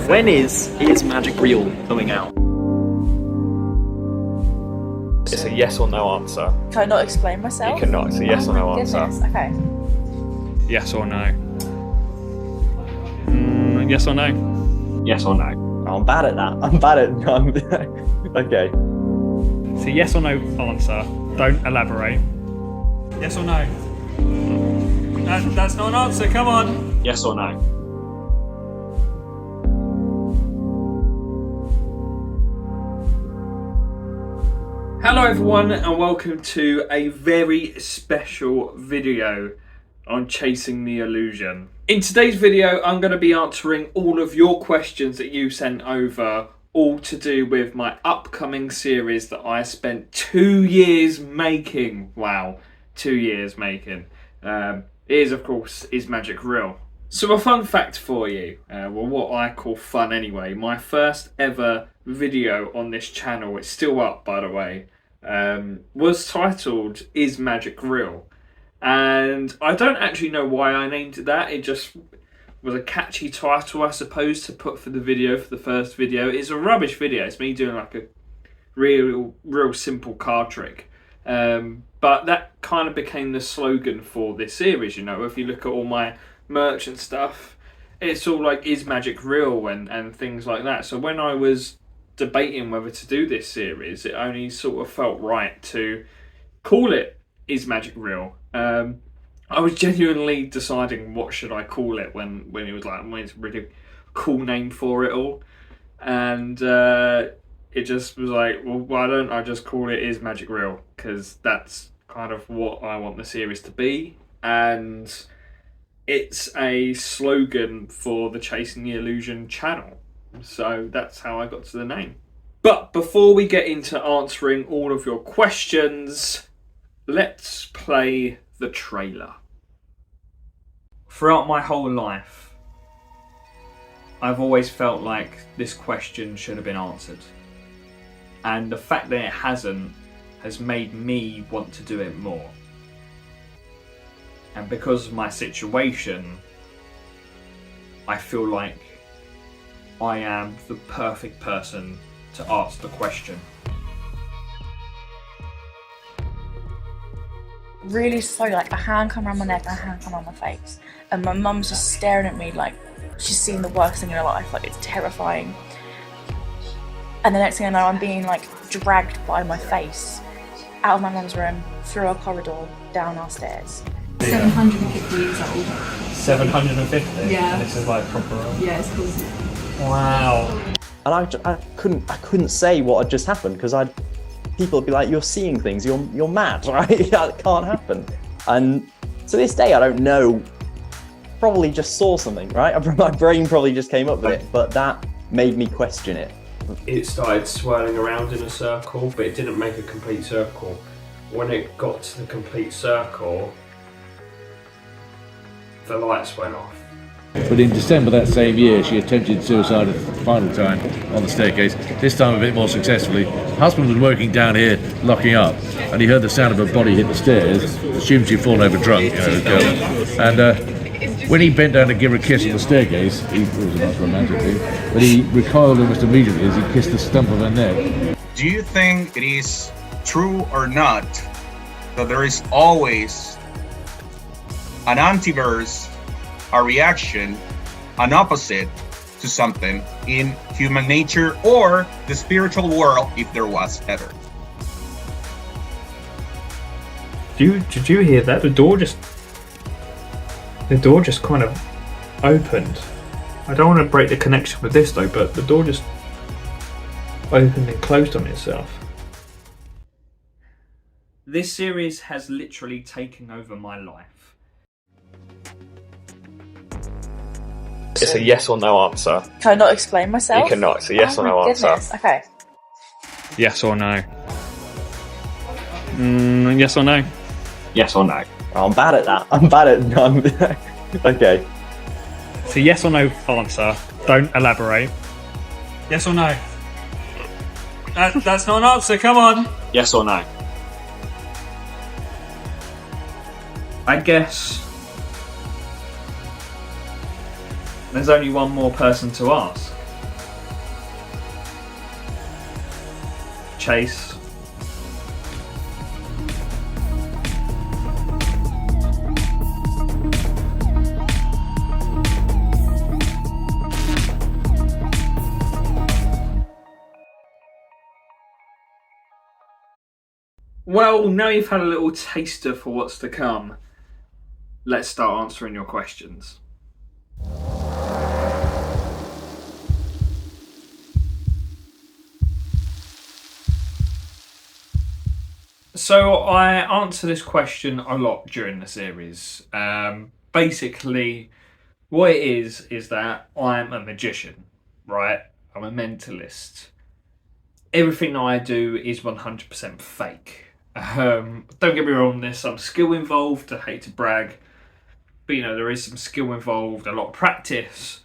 When is Magic Real coming out? It's a yes or no answer. Can I not explain myself? You cannot. It's a yes or no answer. Okay. Yes or no? Yes or no? Yes or no? I'm bad at that. I'm bad at. Okay. It's a yes or no answer. Don't elaborate. Yes or no? That's not an answer. Come on. Yes or no? Hello everyone and welcome to a very special video on Chasing the Illusion. In today's video I'm going to be answering all of your questions that you sent over, all to do with my upcoming series that I spent 2 years making. Wow, 2 years making. It is of course Is Magic Real? So a fun fact for you, well what I call fun anyway, my first ever video on this channel, it's still up by the way, was titled Is Magic Real? And I don't actually know why I named it that. It just was a catchy title I suppose to put for the video, for the first video. It's a rubbish video. It's me doing like a real simple card trick. But that kind of became the slogan for this series, you know. If you look at all my merch and stuff, it's all like Is Magic Real and things like that. So when I was debating whether to do this series, it only sort of felt right to call it Is Magic Real? I was genuinely deciding what should I call it when it was like, when it's a really cool name for it all, and it just was like, well, why don't I just call it Is Magic Real? Because that's kind of what I want the series to be, and it's a slogan for the Chasing the Illusion channel. So that's how I got to the name. But before we get into answering all of your questions, let's play the trailer. Throughout my whole life, I've always felt like this question should have been answered. And the fact that it hasn't has made me want to do it more. And because of my situation, I feel like I am the perfect person to ask the question. Really slowly, like a hand come around my neck and a hand come around my face. And my mum's just staring at me like she's seen the worst thing in her life. Like, it's terrifying. And the next thing I know, I'm being like dragged by my face out of my mum's room, through a corridor, down our stairs. 750 years old. 750? Yeah. And this is like proper. Yeah, it's cool. Wow. And I couldn't say what had just happened because people would be like, "You're seeing things. You're mad, right? That can't happen." And to this day, I don't know. Probably just saw something, right? My brain probably just came up with it, but that made me question it. It started swirling around in a circle, but it didn't make a complete circle. When it got to the complete circle, the lights went off. But in December that same year, she attempted suicide a final time on the staircase, this time a bit more successfully. Husband was working down here, locking up, and he heard the sound of her body hit the stairs, assumed she'd fallen over drunk, you know, the girl. And when he bent down to give her a kiss on the staircase, it was a much romantic thing, but he recoiled almost immediately as he kissed the stump of her neck. Do you think it is true or not that there is always an antiverse, a reaction, an opposite to something in human nature or the spiritual world, if there was ever? Did you hear that? The door just kind of opened. I don't want to break the connection with this though, but the door just opened and closed on itself. This series has literally taken over my life. It's a yes or no answer. Can I not explain myself? You cannot. It's a yes or no my answer. goodness. Okay. Yes or no? Yes or no? Yes or no? I'm bad at that. I'm bad at. Okay. It's a yes or no answer. Don't elaborate. Yes or no? That's not an answer. Come on. Yes or no? I guess there's only one more person to ask. Chase. Well, now you've had a little taster for what's to come, let's start answering your questions. So I answer this question a lot during the series. Basically, what it is that I'm a magician, right? I'm a mentalist. Everything that I do is 100% fake. Don't get me wrong, there's some skill involved. I hate to brag, but there is some skill involved, a lot of practice.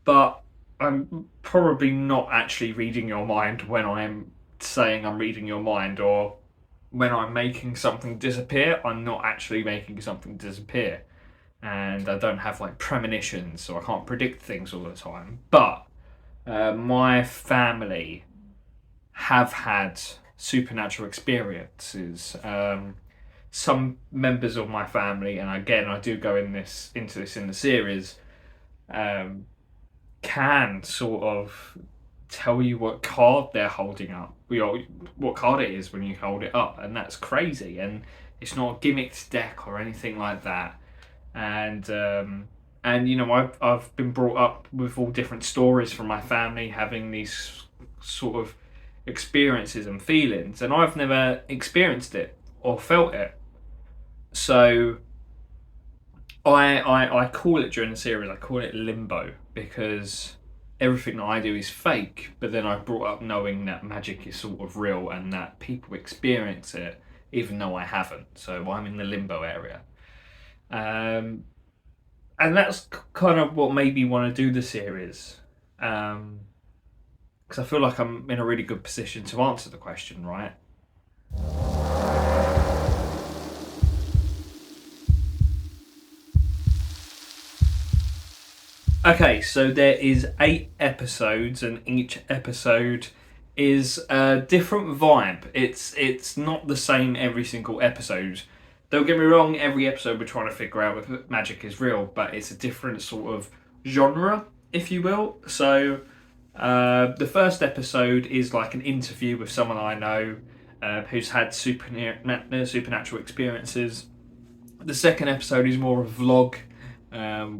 But I'm probably not actually reading your mind when I'm saying I'm reading your mind, or when I'm making something disappear, I'm not actually making something disappear. And I don't have like premonitions, so I can't predict things all the time. But my family have had supernatural experiences. Some members of my family, and again I do go into this in the series, can sort of tell you what card they're holding up, what card it is when you hold it up, and that's crazy. And it's not a gimmicked deck or anything like that. And I've been brought up with all different stories from my family having these sort of experiences and feelings, and I've never experienced it or felt it. So I call it, during the series, I call it limbo, because everything that I do is fake, but then I brought up knowing that magic is sort of real and that people experience it even though I haven't. So I'm in the limbo area. And that's kind of what made me want to do the series. Because I feel like I'm in a really good position to answer the question, right? Okay, so there is 8 episodes, and each episode is a different vibe. It's not the same every single episode. Don't get me wrong, every episode we're trying to figure out if magic is real, but it's a different sort of genre, if you will. So the first episode is like an interview with someone I know who's had supernatural experiences. The second episode is more of a vlog.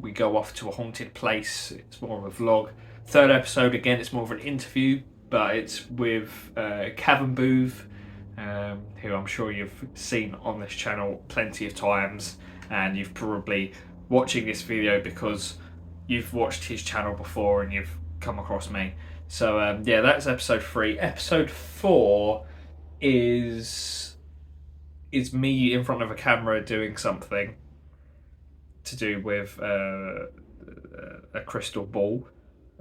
We go off to a haunted place. It's more of a vlog. Third episode, again, it's more of an interview, but it's with Kevin Booth, who I'm sure you've seen on this channel plenty of times, and you've probably watching this video because you've watched his channel before and you've come across me. So yeah, that's episode 3. Episode 4 is me in front of a camera doing something to do with a crystal ball.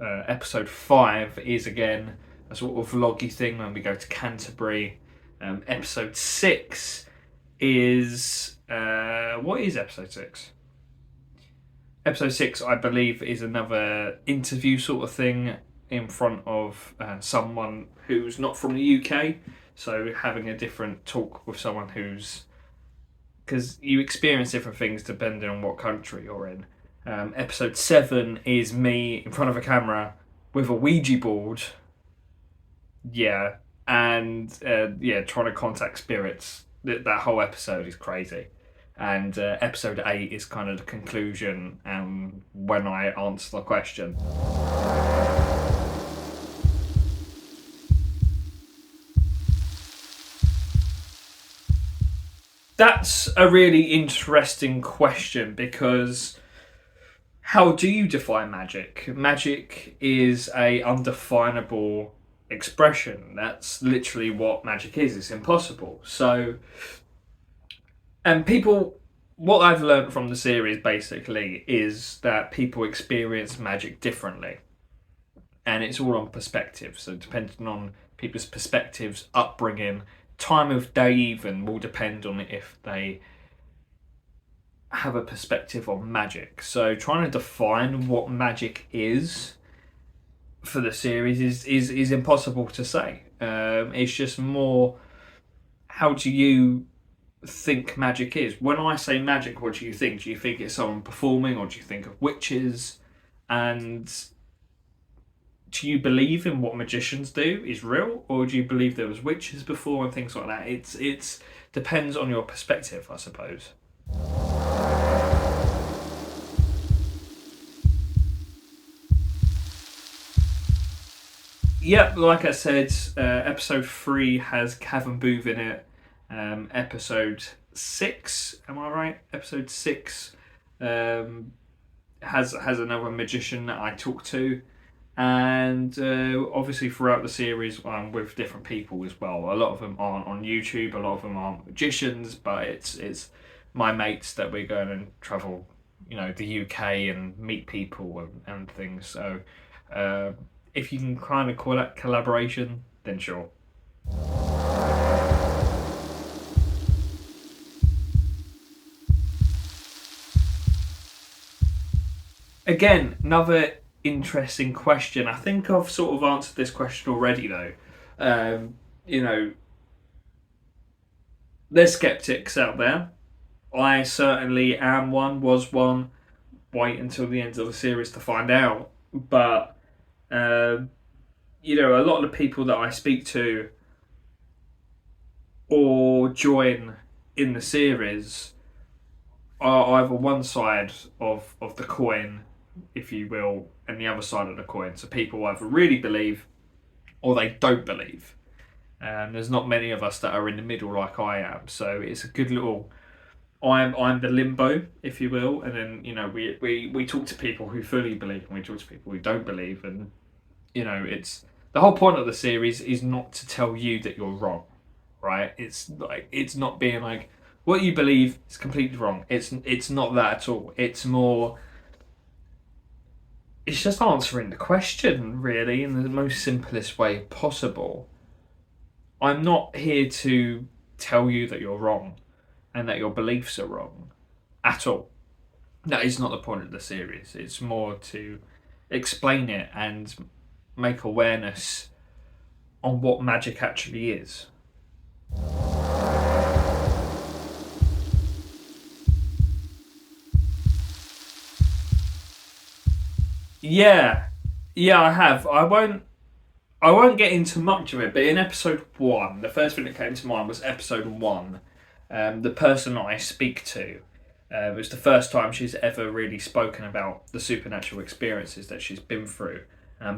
Episode 5 is again a sort of vloggy thing when we go to Canterbury. Episode 6 is what is episode 6? Episode 6, I believe, is another interview sort of thing in front of someone who's not from the UK. So having a different talk with someone who's, because you experience different things depending on what country you're in. Episode 7 is me in front of a camera with a Ouija board. Yeah, and trying to contact spirits. That whole episode is crazy. And episode 8 is kind of the conclusion, and when I answer the question. That's a really interesting question, because how do you define magic? Magic is a undefinable expression. That's literally what magic is. It's impossible. So, and people, what I've learned from the series basically is that people experience magic differently. And it's all on perspective. So depending on people's perspectives, upbringing, time of day even, will depend on if they have a perspective on magic. So trying to define what magic is for the series is impossible to say. It's just more, how do you think magic is? When I say magic, what do you think? Do you think it's someone performing, or do you think of witches? And do you believe in what magicians do is real, or do you believe there was witches before and things like that? It's depends on your perspective, I suppose. Yep, like I said, episode 3 has Kevin Booth in it. Episode 6, am I right? Episode 6 has another magician that I talk to, and obviously throughout the series with different people as well. A lot of them aren't on YouTube, a lot of them aren't magicians, but it's my mates that we're going and travel, the UK and meet people and things. So if you can kind of call that collaboration, then sure. Again, another interesting question. I think I've sort of answered this question already, though. There's skeptics out there. I certainly am one, was one. Wait until the end of the series to find out. But, a lot of the people that I speak to or join in the series are either one side of the coin, if you will, and the other side of the coin. So people either really believe or they don't believe. There's not many of us that are in the middle like I am. So it's a good little... I'm the limbo, if you will, and then we talk to people who fully believe and we talk to people who don't believe, and it's the whole point of the series is not to tell you that you're wrong, right? It's not being like what you believe is completely wrong. It's not that at all. It's more, it's just answering the question really in the most simplest way possible. I'm not here to tell you that you're wrong and that your beliefs are wrong at all. That is not the point of the series. It's more to explain it and make awareness on what magic actually is. Yeah, I have. I won't get into much of it, but in episode 1, the first thing that came to mind was episode 1. The person that I speak to, it was the first time she's ever really spoken about the supernatural experiences that she's been through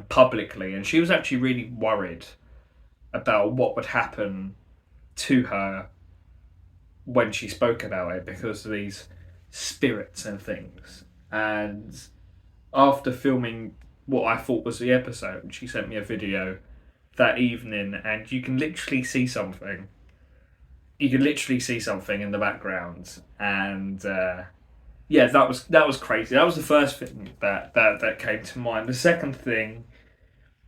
publicly, and she was actually really worried about what would happen to her when she spoke about it because of these spirits and things. And after filming what I thought was the episode, she sent me a video that evening, and you can literally see something. You can literally see something in the background, and that was crazy. That was the first thing that came to mind. The second thing,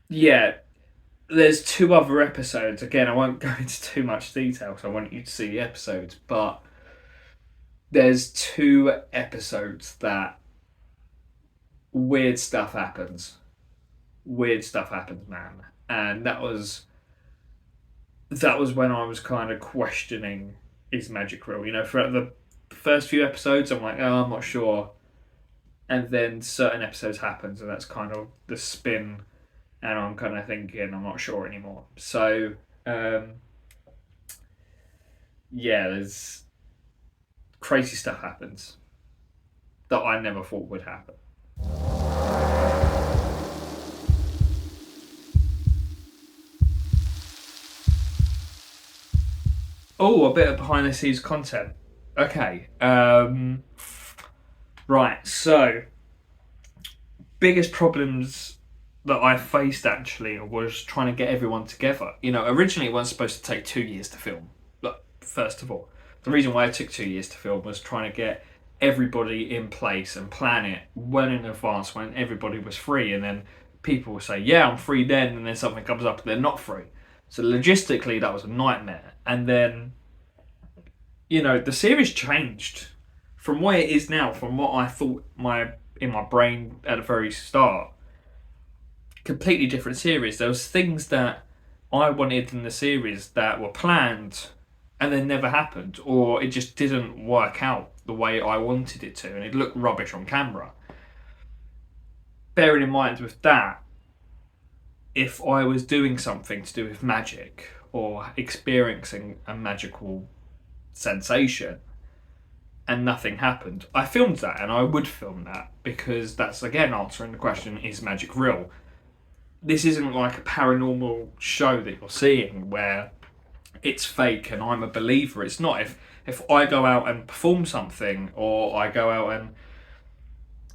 there's 2 other episodes. Again, I won't go into too much detail because I want you to see the episodes, but there's 2 episodes that weird stuff happens. Weird stuff happens, man. And that was when I was kind of questioning, is magic real? For the first few episodes, I'm like, oh, I'm not sure. And then certain episodes happens, and that's kind of the spin, and I'm kind of thinking, I'm not sure anymore. So, there's crazy stuff happens that I never thought would happen. Oh, a bit of behind the scenes content. Okay. Right, so biggest problems that I faced actually was trying to get everyone together. Originally it was supposed to take 2 years to film. Look, first of all, the reason why it took 2 years to film was trying to get everybody in place and plan it well in advance when everybody was free, and then people will say, yeah, I'm free then, and then something comes up and they're not free. So logistically that was a nightmare. And then, the series changed from where it is now, from what I thought in my brain at the very start. Completely different series. There was things that I wanted in the series that were planned and then never happened, or it just didn't work out the way I wanted it to, and it looked rubbish on camera. Bearing in mind with that, if I was doing something to do with magic or experiencing a magical sensation and nothing happened, I filmed that, and I would film that, because that's again answering the question, is magic real? This isn't like a paranormal show that you're seeing where it's fake and I'm a believer. It's not. If I go out and perform something, or I go out and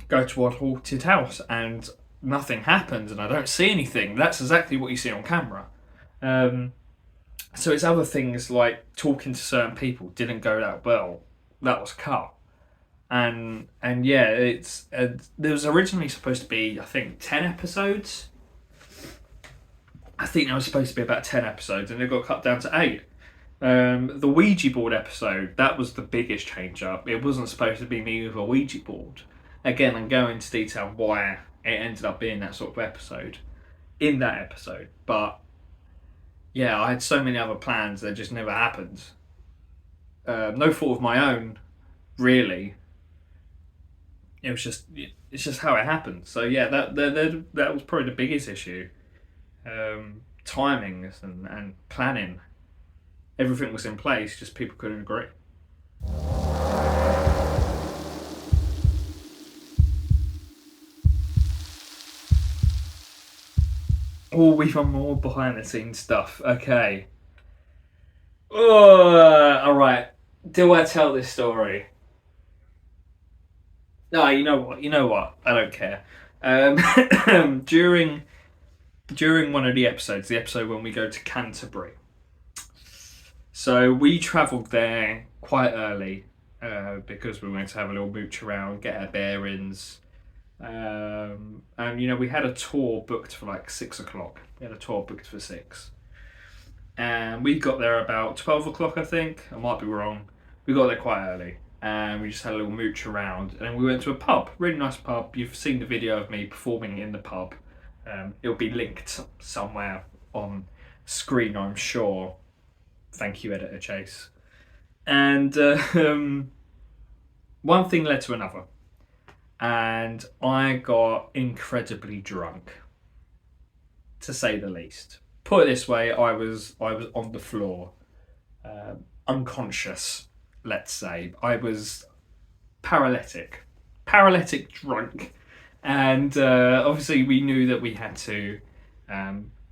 go to a haunted house and nothing happens and I don't see anything, that's exactly what you see on camera. So it's other things like talking to certain people didn't go that well. That was cut. And yeah, it's there was originally supposed to be, I think, 10 episodes. I think there was supposed to be about 10 episodes, and it got cut down to 8. The Ouija board episode, that was the biggest change up. It wasn't supposed to be me with a Ouija board. Again, I'm going into detail why it ended up being that sort of episode in that episode. But yeah, I had so many other plans that just never happened. No fault of my own, really. It's just how it happened. So yeah, that was probably the biggest issue. Timings and planning. Everything was in place, just people couldn't agree. Oh, we've got more behind the scenes stuff. Okay. Alright. Do I tell this story? No, you know what? I don't care. During one of the episodes, the episode when we go to Canterbury. So we travelled there quite early because we went to have a little mooch around, get our bearings. And we had a tour booked for like 6 o'clock. We had a tour booked for 6. And we got there about 12 o'clock, I think. I might be wrong. We got there quite early. And we just had a little mooch around. And then we went to a pub, really nice pub. You've seen the video of me performing in the pub. It'll be linked somewhere on screen, I'm sure. Thank you, Editor Chase. And one thing led to another. And I got incredibly drunk, to say the least. Put it this way, I was on the floor, unconscious, let's say. I was paralytic drunk. And obviously we knew that we had to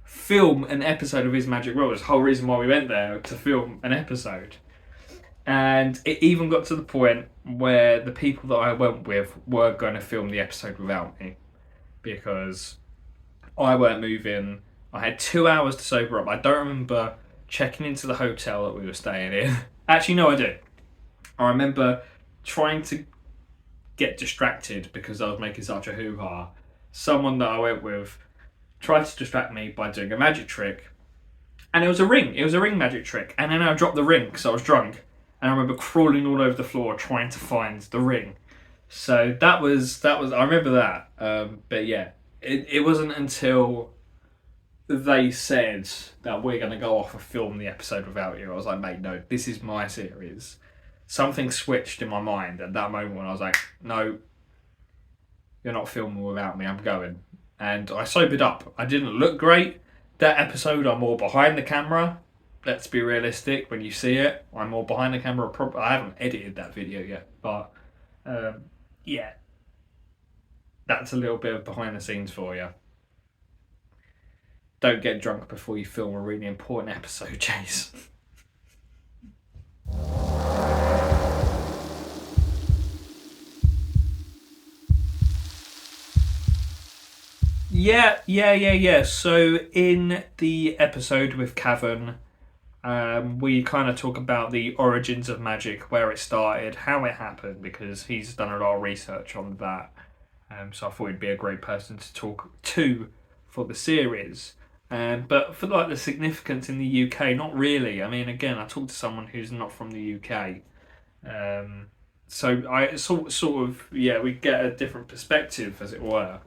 film an episode of Is Magic Real. That's the whole reason why we went there, to film an episode. And it even got to the point where the people that I went with were going to film the episode without me, because I weren't moving. I had 2 hours to sober up. I don't remember checking into the hotel that we were staying in. Actually, no, I do. I remember trying to get distracted because I was making such a hoo-ha. Someone that I went with tried to distract me by doing a magic trick, and it was a ring. It was a ring magic trick, and then I dropped the ring because I was drunk. And I remember crawling all over the floor trying to find the ring. So that was I remember that. But yeah, it wasn't until they said that we're going to go off and film the episode without you. I was like, mate, no, this is my series. Something switched in my mind at that moment when I was like, no, you're not filming without me, I'm going. And I sobered up. I didn't look great. That episode, I'm more behind the camera. Let's be realistic. When you see it, I'm more behind the camera. I haven't edited that video yet, but yeah, that's a little bit of behind the scenes for you. Don't get drunk before you film a really important episode, Chase. Yeah. So in the episode with Cavan, we kind of talk about the origins of magic, where it started, how it happened, because he's done a lot of research on that. So I thought he'd be a great person to talk to for the series. But for like the significance in the UK, not really. I mean, again, I talked to someone who's not from the UK. So I sort of, we get a different perspective, as it were.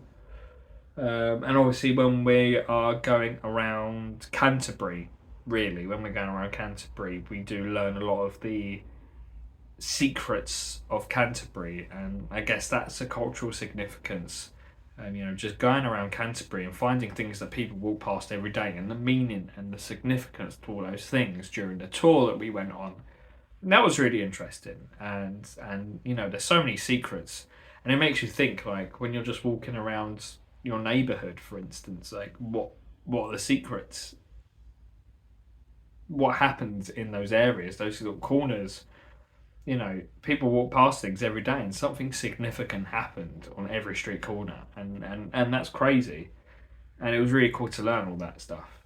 And obviously when we are going around Canterbury, really, when we're going around Canterbury, we do learn a lot of the secrets of Canterbury, and I guess that's a cultural significance. Just going around Canterbury and finding things that people walk past every day, and the meaning and the significance to all those things during the tour that we went on. And that was really interesting, and there's so many secrets, and it makes you think, like, when you're just walking around your neighborhood, for instance, like what are the secrets? What happens in those areas, those little corners? People walk past things every day, and something significant happened on every street corner, and that's crazy. And it was really cool to learn all that stuff.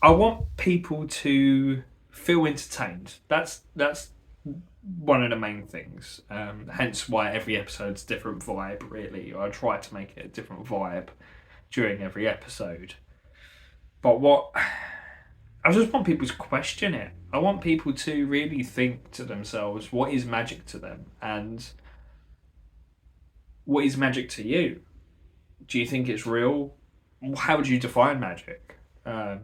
I want people to feel entertained. That's one of the main things. Hence why every episode's different vibe, really. I try to make it a different vibe during every episode. But I just want people to question it. I want people to really think to themselves, what is magic to them? And what is magic to you? Do you think it's real? How would you define magic? That's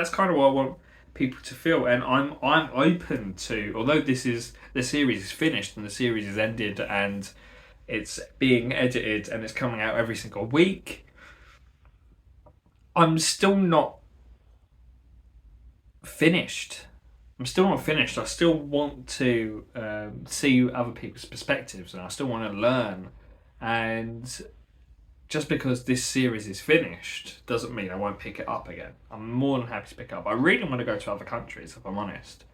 kind of what I want people to feel, and I'm open to, although the series is finished and the series is ended and it's being edited and it's coming out every single week, I'm still not finished. I still want to see other people's perspectives, and I still want to learn. And just because this series is finished doesn't mean I won't pick it up again. I'm more than happy to pick it up. I really want to go to other countries, if I'm honest.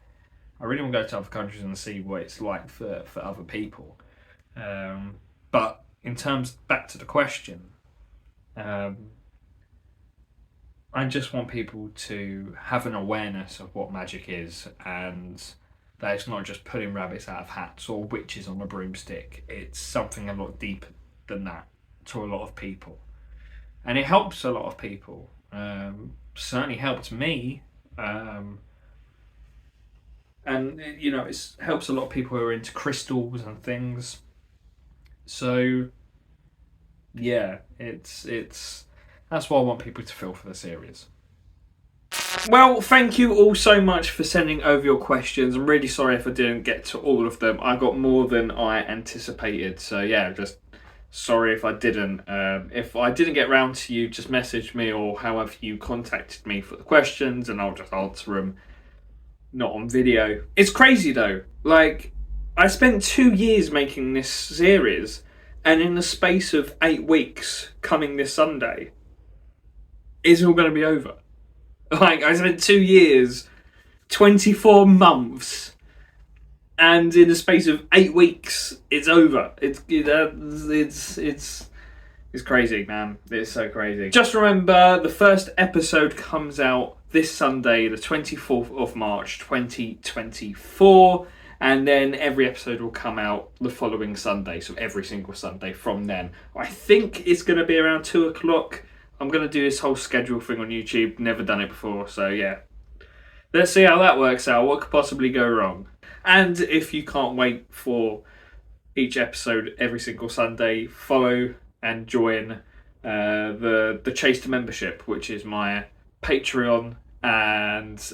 I really want to go to other countries and see what it's like for other people. But in terms, back to the question, I just want people to have an awareness of what magic is, and that it's not just pulling rabbits out of hats or witches on a broomstick. It's something a lot deeper than that to a lot of people, and it helps a lot of people. Certainly helped me, and it helps a lot of people who are into crystals and things. So yeah, it's that's what I want people to feel for the series. Well, thank you all so much for sending over your questions. I'm really sorry if I didn't get to all of them. I got more than I anticipated, so yeah, just sorry if I didn't. If I didn't get round to you, just message me, or however you contacted me for the questions, and I'll just answer them, not on video. It's crazy though. Like, I spent 2 years making this series, and in the space of 8 weeks, coming this Sunday, it's all going to be over. Like, I spent 2 years, 24 months, and in the space of 8 weeks, it's over. It's crazy, man. It's so crazy. Just remember, the first episode comes out this Sunday, the 24th of March, 2024. And then every episode will come out the following Sunday. So every single Sunday from then. I think it's going to be around 2 o'clock. I'm going to do this whole schedule thing on YouTube. Never done it before. So yeah. Let's see how that works out. What could possibly go wrong? And if you can't wait for each episode every single Sunday, follow and join the Chase to Membership, which is my Patreon, and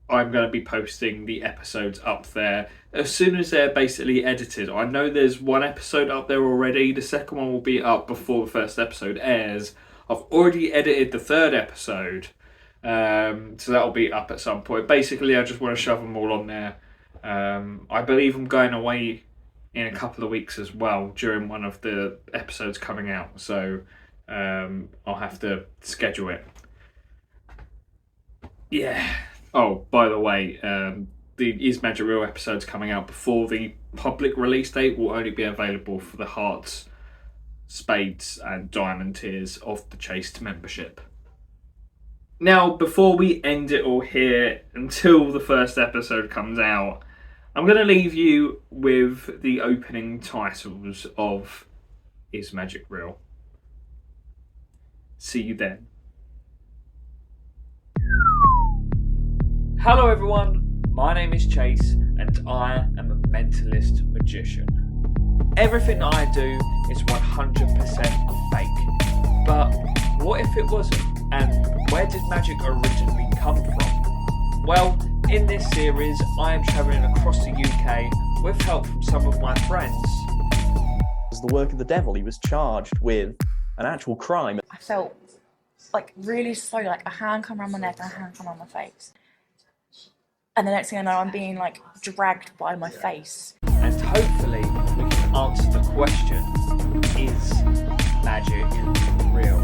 I'm going to be posting the episodes up there as soon as they're basically edited. I know there's one episode up there already. The second one will be up before the first episode airs. I've already edited the third episode, so that'll be up at some point. Basically, I just want to shove them all on there. I believe I'm going away in a couple of weeks as well during one of the episodes coming out, so I'll have to schedule it. Yeah. Oh, by the way, the Is Magic Real episodes coming out before the public release date will only be available for the hearts, spades and diamond tiers of the Chase to Membership. Now, before we end it all here, until the first episode comes out, I'm going to leave you with the opening titles of Is Magic Real? See you then. Hello everyone, my name is Chase and I am a mentalist magician. Everything I do is 100% fake. But what if it wasn't? And where did magic originally come from? Well, in this series I am travelling across the UK with help from some of my friends. It was the work of the devil. He was charged with an actual crime. I felt like really slowly, like a hand come around my neck and a hand come around my face. And the next thing I know, I'm being like dragged by my face. And hopefully we can answer the question, is magic real?